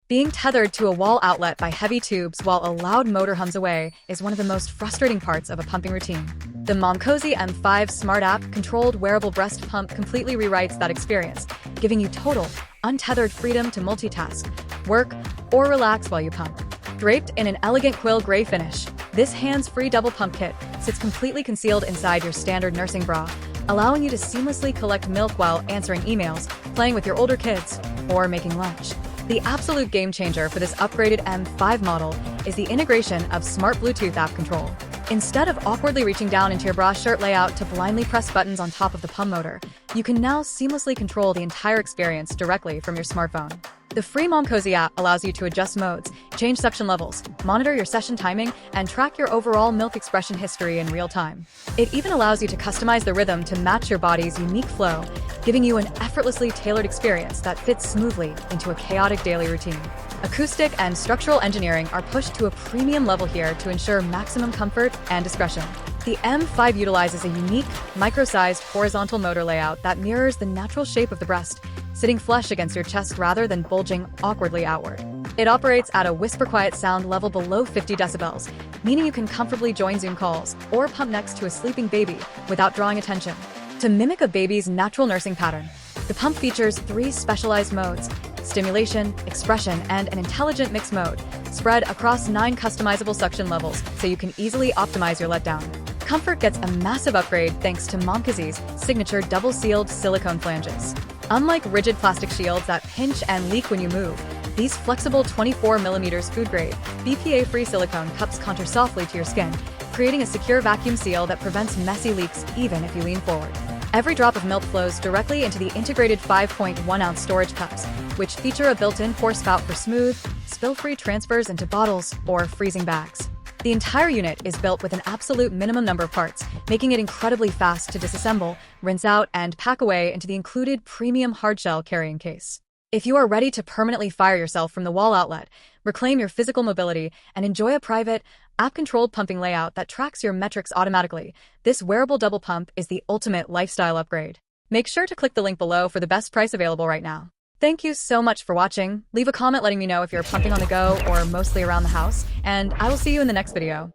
Being tethered to a wall outlet by heavy tubes while a loud motor hums away is one of the most frustrating parts of a pumping routine. The Momcozy M5 Smart App-controlled wearable breast pump completely rewrites that experience, giving you total, untethered freedom to multitask, work, or relax while you pump. Draped in an elegant quill gray finish, this hands-free double pump kit sits completely concealed inside your standard nursing bra, allowing you to seamlessly collect milk while answering emails, playing with your older kids, or making lunch. The absolute game changer for this upgraded M5 model is the integration of smart Bluetooth app control. Instead of awkwardly reaching down into your bra shirt layout to blindly press buttons on top of the pump motor, you can now seamlessly control the entire experience directly from your smartphone. The free Momcozy app allows you to adjust modes, change suction levels, monitor your session timing, and track your overall milk expression history in real time. It even allows you to customize the rhythm to match your body's unique flow, giving you an effortlessly tailored experience that fits smoothly into a chaotic daily routine. Acoustic and structural engineering are pushed to a premium level here to ensure maximum comfort and discretion. The M5 utilizes a unique, micro-sized horizontal motor layout that mirrors the natural shape of the breast, sitting flush against your chest rather than bulging awkwardly outward. It operates at a whisper-quiet sound level below 50 decibels, meaning you can comfortably join Zoom calls or pump next to a sleeping baby without drawing attention. To mimic a baby's natural nursing pattern, the pump features 3 specialized modes: stimulation, expression, and an intelligent mix mode, spread across 9 customizable suction levels so you can easily optimize your letdown. Comfort gets a massive upgrade thanks to Momcozy's signature double-sealed silicone flanges. Unlike rigid plastic shields that pinch and leak when you move, these flexible 24mm food-grade, BPA-free silicone cups contour softly to your skin, creating a secure vacuum seal that prevents messy leaks even if you lean forward. Every drop of milk flows directly into the integrated 5.1-ounce storage cups, which feature a built-in pour spout for smooth, spill-free transfers into bottles or freezing bags. The entire unit is built with an absolute minimum number of parts, making it incredibly fast to disassemble, rinse out, and pack away into the included premium hardshell carrying case. If you are ready to permanently fire yourself from the wall outlet, reclaim your physical mobility, and enjoy a private, app-controlled pumping layout that tracks your metrics automatically, this wearable double pump is the ultimate lifestyle upgrade. Make sure to click the link below for the best price available right now. Thank you so much for watching. Leave a comment letting me know if you're pumping on the go or mostly around the house, and I will see you in the next video.